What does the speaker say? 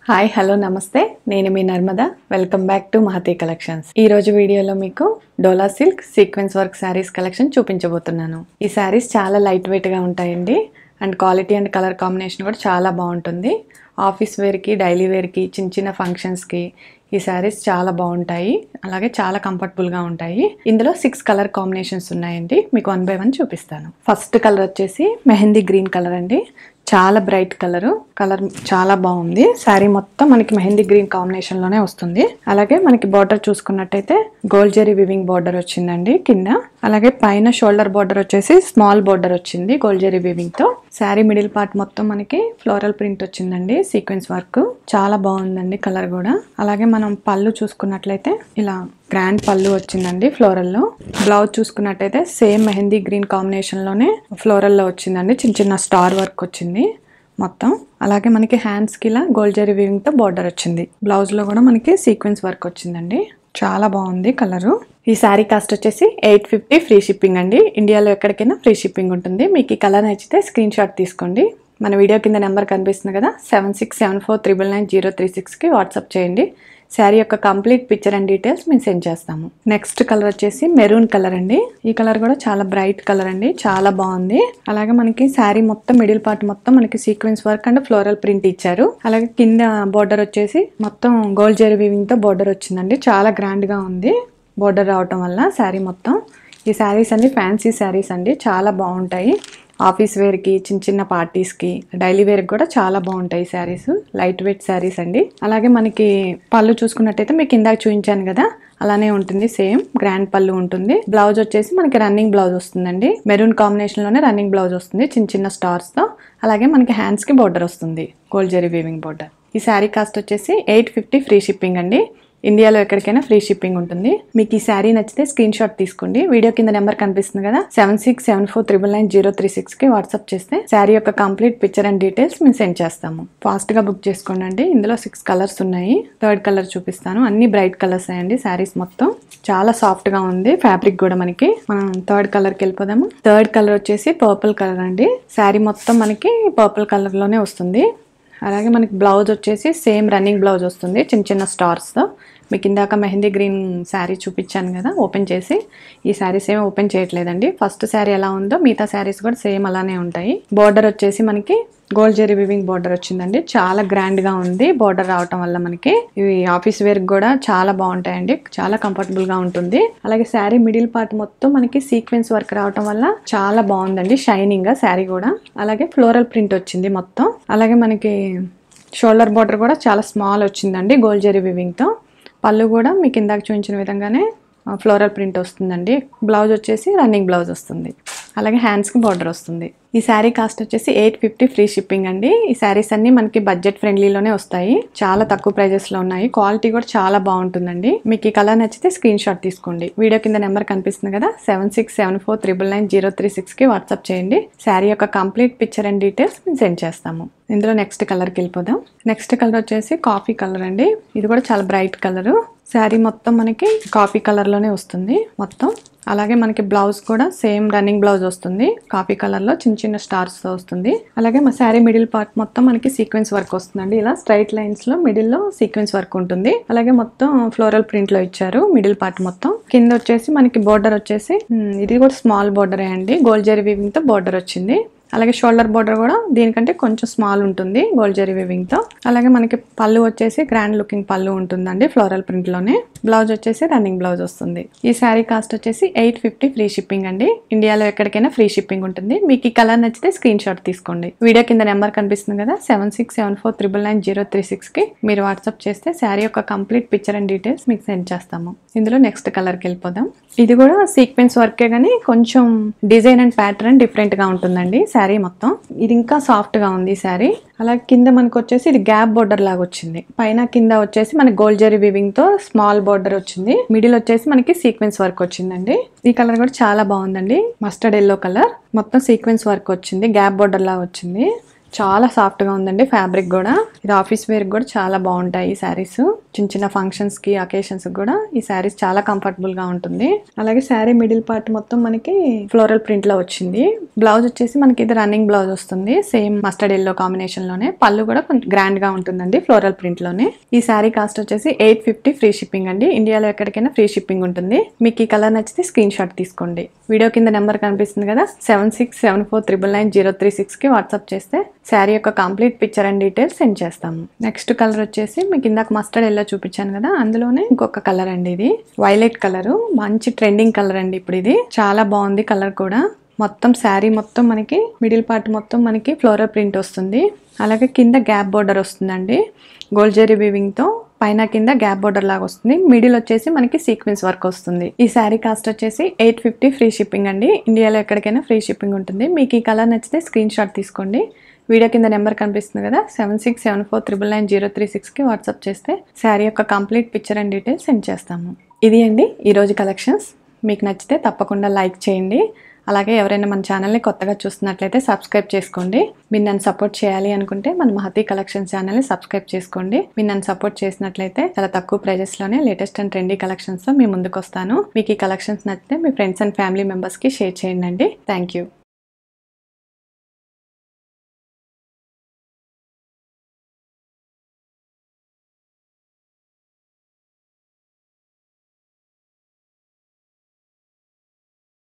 Hi hello నమస్తే నేను మీ Narmada welcome back to Mahathi collections. ఈ రోజు వీడియోలో మీకు Dola silk sequence work sarees collection చూపించబోతున్నాను. ఈ శారీస్ చాలా లైట్ వెయిట్ గా ఉంటాయండి and quality and colour combination కూడా చాలా బాగుంటుంది. ఆఫీస్ వేర్ కి డైలీ వేర్ కి చిన్న చిన్న ఫంక్షన్స్ కి ఈ శారీస్ చాలా బాగుంటాయి. అలాగే చాలా కంఫర్టబుల్ గా ఉంటాయి. ఇందులో 6 కలర్ కాంబినేషన్స్ ఉన్నాయండి. మీకు 1 by 1 చూపిస్తాను. ఫస్ట్ కలర్ వచ్చేసి మెహందీ గ్రీన్ కలర్ అండి. చాలా బ్రైట్ కలర్ చాలా బాగుంది. శారీ మొత్తం మనకి మెహందీ గ్రీన్ కాంబినేషన్ లోనే వస్తుంది. అలాగే మనకి బార్డర్ చూసుకున్నట్టయితే గోల్డ్ జరీ వివింగ్ బార్డర్ వచ్చిందండి కింద. అలాగే పైన షోల్డర్ బార్డర్ వచ్చేసి స్మాల్ బార్డర్ వచ్చింది గోల్డ్ జరీ వివింగ్ తో. శారీ మిడిల్ పార్ట్ మొత్తం మనకి ఫ్లోరల్ ప్రింట్ వచ్చిందండి సీక్వెన్స్ వర్క్. చాలా బాగుందండి కలర్ కూడా. అలాగే మనం పళ్ళు చూసుకున్నట్లయితే ఇలా గ్రాండ్ పళ్ళు వచ్చిందండి ఫ్లోరల్ లో. బ్లౌజ్ చూసుకున్నట్టయితే సేమ్ మెహందీ గ్రీన్ కాంబినేషన్ లోనే ఫ్లోరల్ లో వచ్చిందండి. చిన్న చిన్న స్టార్ వర్క్ వచ్చింది మొత్తం. అలాగే మనకి హ్యాండ్స్ కి ఇలా గోల్డ్ జరీ వీవింగ్ తో బార్డర్ వచ్చింది. బ్లౌజ్ లో కూడా మనకి సీక్వెన్స్ వర్క్ వచ్చిందండి. చాలా బాగుంది కలరు. ఈ శారీ కాస్ట్ వచ్చేసి 850 ఫ్రీ షిప్పింగ్ అండి. ఇండియాలో ఎక్కడికైనా ఫ్రీ షిప్పింగ్ ఉంటుంది. మీకు ఈ కలర్ నచ్చితే స్క్రీన్ షాట్ తీసుకోండి. మన వీడియో కింద నెంబర్ కనిపిస్తుంది కదా 7674999036కి వాట్సాప్ చేయండి. శారీ యొక్క కంప్లీట్ పిక్చర్ అండ్ డీటెయిల్స్ మేము సెండ్ చేస్తాము. నెక్స్ట్ కలర్ వచ్చేసి మెరూన్ కలర్ అండి. ఈ కలర్ కూడా చాలా బ్రైట్ కలర్ అండి. చాలా బాగుంది. అలాగే మనకి శారీ మొత్తం మిడిల్ పార్ట్ మొత్తం మనకి sequence work and floral print ఇచ్చారు. అలాగే కింద బోర్డర్ వచ్చేసి మొత్తం గోల్డ్ జరీ వీవింగ్ తో బోర్డర్ వచ్చిందండి. చాలా గ్రాండ్ గా ఉంది బోర్డర్ రావటం వల్ల శారీ మొత్తం. ఈ శారీస్ అన్ని ఫ్యాన్సీ శారీస్ అండి. చాలా బాగుంటాయి. ఆఫీస్ వేర్ కి చిన్న చిన్న పార్టీస్ కి డైలీ వేర్ కూడా చాలా బాగుంటాయి శారీస్. లైట్ వెయిట్ శారీస్ అండి. అలాగే మనకి పళ్ళు చూసుకున్నట్టయితే మీకు ఇందాక చూపించాను కదా అలానే ఉంటుంది. సేమ్ గ్రాండ్ పళ్ళు ఉంటుంది. బ్లౌజ్ వచ్చేసి మనకి రన్నింగ్ బ్లౌజ్ వస్తుందండి. మెరూన్ కాంబినేషన్ లోనే రన్నింగ్ బ్లౌజ్ వస్తుంది చిన్న చిన్న స్టార్స్ తో. అలాగే మనకి హ్యాండ్స్ కి బోర్డర్ వస్తుంది గోల్డ్ జరీ వీవింగ్ బోర్డర్. ఈ శారీ కాస్ట్ వచ్చేసి 850 ఫ్రీ షిప్పింగ్ అండి. ఇండియాలో ఎక్కడికైనా ఫ్రీ షిప్పింగ్ ఉంటుంది. మీకు ఈ శారీ నచ్చితే స్క్రీన్ షాట్ తీసుకోండి. వీడియో కింద నెంబర్ కనిపిస్తుంది కదా 7674999036కి వాట్సాప్ చేస్తే శారీ యొక్క కంప్లీట్ పిక్చర్ అండ్ డీటెయిల్స్ మేము సెండ్ చేస్తాము. ఫాస్ట్ గా బుక్ చేసుకోండి. ఇందులో 6 కలర్స్ ఉన్నాయి. థర్డ్ కలర్ చూపిస్తాను. అన్ని బ్రైట్ కలర్స్ అయ్యండి. శారీస్ మొత్తం చాలా సాఫ్ట్ గా ఉంది ఫ్యాబ్రిక్ కూడా. మనకి మనం థర్డ్ కలర్ కి వెళ్ళిపోదాము. థర్డ్ కలర్ వచ్చేసి పర్పుల్ కలర్ అండి. శారీ మొత్తం మనకి పర్పుల్ కలర్ లోనే వస్తుంది. అలాగే మనకి బ్లౌజ్ వచ్చేసి సేమ్ రన్నింగ్ బ్లౌజ్ వస్తుంది చిన్న చిన్న స్టార్స్ తో. మీకు ఇందాక మెహందీ గ్రీన్ శారీ చూపించాను కదా ఓపెన్ చేసి. ఈ శారీస్ ఏమి ఓపెన్ చేయట్లేదండి. ఫస్ట్ శారీ ఎలా ఉందో మిగతా శారీస్ కూడా సేమ్ అలానే ఉంటాయి. బోర్డర్ వచ్చేసి మనకి గోల్డ్ జరీ వివింగ్ బోర్డర్ వచ్చిందండి. చాలా గ్రాండ్ గా ఉంది బోర్డర్ రావటం వల్ల. మనకి ఇవి ఆఫీస్ వేర్ కూడా చాలా బాగుంటాయండి. చాలా కంఫర్టబుల్ గా ఉంటుంది. అలాగే శారీ మిడిల్ పార్ట్ మొత్తం మనకి సీక్వెన్స్ వర్క్ రావటం వల్ల చాలా బాగుందండి షైనింగ్ గా శారీ కూడా. అలాగే ఫ్లోరల్ ప్రింట్ వచ్చింది మొత్తం. అలాగే మనకి షోల్డర్ బోర్డర్ కూడా చాలా స్మాల్ వచ్చిందండి గోల్డ్ జరీ వివింగ్ తో. పళ్ళు కూడా మీకు ఇందాక చూపించిన విధంగానే ఫ్లోరల్ ప్రింట్ వస్తుందండి. బ్లౌజ్ వచ్చేసి రన్నింగ్ బ్లౌజ్ వస్తుంది. అలాగే హ్యాండ్స్ కి బార్డర్ వస్తుంది. ఈ శారీ కాస్ట్ వచ్చేసి 850 ఫ్రీ షిప్పింగ్ అండి. ఈ శారీస్ అన్ని మనకి బడ్జెట్ ఫ్రెండ్లీలోనే వస్తాయి. చాలా తక్కువ ప్రైజెస్ లో ఉన్నాయి. క్వాలిటీ కూడా చాలా బాగుంటుందండి. మీకు ఈ కలర్ నచ్చితే స్క్రీన్ షాట్ తీసుకోండి. వీడియో కింద నెంబర్ కనిపిస్తుంది కదా 7674999036కి వాట్సాప్ చేయండి. శారీ యొక్క కంప్లీట్ పిక్చర్ అండ్ డీటెయిల్స్ మేము సెండ్ చేస్తాము. ఇందులో నెక్స్ట్ కలర్కి వెళ్ళిపోదాం. నెక్స్ట్ కలర్ వచ్చేసి కాఫీ కలర్ అండి. ఇది కూడా చాలా బ్రైట్ కలర్. శారీ మొత్తం మనకి కాఫీ కలర్ లోనే వస్తుంది మొత్తం. అలాగే మనకి బ్లౌజ్ కూడా సేమ్ రన్నింగ్ బ్లౌజ్ వస్తుంది కాఫీ కలర్ లో చిన్న చిన్న స్టార్స్ తో వస్తుంది. అలాగే మా శారీ మిడిల్ పార్ట్ మొత్తం మనకి సీక్వెన్స్ వర్క్ వస్తుందండి. ఇలా స్ట్రైట్ లైన్స్ లో మిడిల్ లో సీక్వెన్స్ వర్క్ ఉంటుంది. అలాగే మొత్తం ఫ్లోరల్ ప్రింట్ లో ఇచ్చారు మిడిల్ పార్ట్ మొత్తం. కింద వచ్చేసి మనకి బోర్డర్ వచ్చేసి ఇది కూడా స్మాల్ బోర్డర్ అండి. గోల్డ్ జరీ వీవింగ్ తో బోర్డర్ వచ్చింది. అలాగే షోల్డర్ బోర్డర్ కూడా దీనికంటే కొంచెం స్మాల్ ఉంటుంది గోల్డ్ జరీ వీవింగ్ తో. అలాగే మనకి పళ్ళు వచ్చేసి గ్రాండ్ లుకింగ్ పళ్ళు ఉంటుందండి ఫ్లోరల్ ప్రింట్ లోనే. బ్లౌజ్ వచ్చేసి రన్నింగ్ బ్లౌజ్ వస్తుంది. ఈ శారీ కాస్ట్ వచ్చేసి 850 ఫ్రీ షిప్పింగ్ అండి. ఇండియాలో ఎక్కడికైనా ఫ్రీ షిప్పింగ్ ఉంటుంది. మీకు ఈ కలర్ నచ్చితే స్క్రీన్ షాట్ తీసుకోండి. వీడియో కింద నెంబర్ కనిపిస్తుంది కదా 7674999036కి మీరు వాట్సాప్ చేస్తే శారీ యొక్క కంప్లీట్ పిక్చర్ అండ్ డీటెయిల్స్ మీకు సెండ్ చేస్తాము. ఇందులో నెక్స్ట్ కలర్కి వెళ్ళిపోదాం. ఇది కూడా సీక్వెన్స్ వర్కే గానీ కొంచెం డిజైన్ అండ్ ప్యాటర్న్ డిఫరెంట్ గా ఉంటుందండి శారీ మొత్తం. ఇది ఇంకా సాఫ్ట్ గా ఉంది శారీ. అలాగే కింద మనకు వచ్చేసి ఇది గ్యాప్ బోర్డర్ లాగా వచ్చింది. పైన కింద వచ్చేసి మనకి గోల్డ్ జరీ వీవింగ్ తో స్మాల్ బోర్డర్ వచ్చింది. మిడిల్ వచ్చేసి మనకి సీక్వెన్స్ వర్క్ వచ్చిందండి. ఈ కలర్ కూడా చాలా బాగుందండి. మస్టర్డ్ ఎల్లో కలర్ మొత్తం సీక్వెన్స్ వర్క్ వచ్చింది. గ్యాప్ బోర్డర్ లాగా వచ్చింది. చాలా సాఫ్ట్గా ఉందండి ఫ్యాబ్రిక్ కూడా. ఇది ఆఫీస్ వేర్ కూడా చాలా బాగుంటాయి ఈ శారీస్. చిన్న చిన్న ఫంక్షన్స్ కి అకేషన్స్ కూడా ఈ శారీస్ చాలా కంఫర్టబుల్ గా ఉంటుంది. అలాగే శారీ మిడిల్ పార్ట్ మొత్తం మనకి ఫ్లోరల్ ప్రింట్ లో వచ్చింది. బ్లౌజ్ వచ్చేసి మనకి ఇది రన్నింగ్ బ్లౌజ్ వస్తుంది, సేమ్ మస్టర్డ్ ఎల్లో కాంబినేషన్ లోనే. పళ్ళు కూడా కొంచెం గ్రాండ్ గా ఉంటుందండి ఫ్లోరల్ ప్రింట్ లోనే. ఈ శారీ కాస్ట్ వచ్చేసి 850 ఫ్రీ షిప్పింగ్ అండి. ఇండియాలో ఎక్కడికైనా ఫ్రీ షిప్పింగ్ ఉంటుంది. మీకు ఈ కలర్ నచ్చితే స్క్రీన్ షాట్ తీసుకోండి. వీడియో కింద నెంబర్ కనిపిస్తుంది కదా, 7674990936 కి వాట్సాప్ చేస్తే శారీ యొక్క complete picture and details send చేస్తాము. నెక్స్ట్ కలర్ వచ్చేసి మీకు ఇందాక మస్టర్డ్ ఎల్లో చూపించాను కదా, అందులోనే ఇంకొక కలర్ అండి. ఇది వైలెట్ కలర్, మంచి ట్రెండింగ్ కలర్ అండి ఇప్పుడు. ఇది చాలా బాగుంది కలర్ కూడా. మొత్తం శారీ మొత్తం మనకి మిడిల్ పార్ట్ మొత్తం మనకి ఫ్లోరల్ ప్రింట్ వస్తుంది. అలాగే కింద గ్యాప్ బోర్డర్ వస్తుందండి గోల్డ్ జరీ వీవింగ్ తో. పైన కింద గ్యాప్ బోర్డర్ లాగా వస్తుంది. మిడిల్ వచ్చేసి మనకి సీక్వెన్స్ వర్క్ వస్తుంది. ఈ శారీ కాస్ట్ వచ్చేసి 850 ఫ్రీ షిప్పింగ్ అండి. ఇండియాలో ఎక్కడికైనా ఫ్రీ షిప్పింగ్ ఉంటుంది. మీకు ఈ కలర్ నచ్చితే స్క్రీన్ షాట్ తీసుకోండి. వీడియో కింద నెంబర్ కనిపిస్తుంది కదా, 7674990936 కి వాట్సాప్ చేస్తే శారీ యొక్క complete picture and details send చేస్తాము. ఇది అండి ఈరోజు కలెక్షన్స్. మీకు నచ్చితే తప్పకుండా లైక్ చేయండి. అలాగే ఎవరైనా మన ఛానల్ని కొత్తగా చూస్తున్నట్లయితే సబ్స్క్రైబ్ చేసుకోండి. మీరు నన్ను సపోర్ట్ చేయాలి అనుకుంటే మన మహతి కలెక్షన్స్ ఛానల్ని సబ్స్క్రైబ్ చేసుకోండి. మీరు నన్ను సపోర్ట్ చేసినట్లయితే చాలా తక్కువ ప్రైజెస్లోనే లేటెస్ట్ అండ్ ట్రెండీ కలెక్షన్స్తో మీ ముందుకు వస్తాను. మీకు ఈ కలెక్షన్స్ నచ్చితే మీ ఫ్రెండ్స్ అండ్ ఫ్యామిలీ మెంబర్స్కి షేర్ చేయండి. Thank you.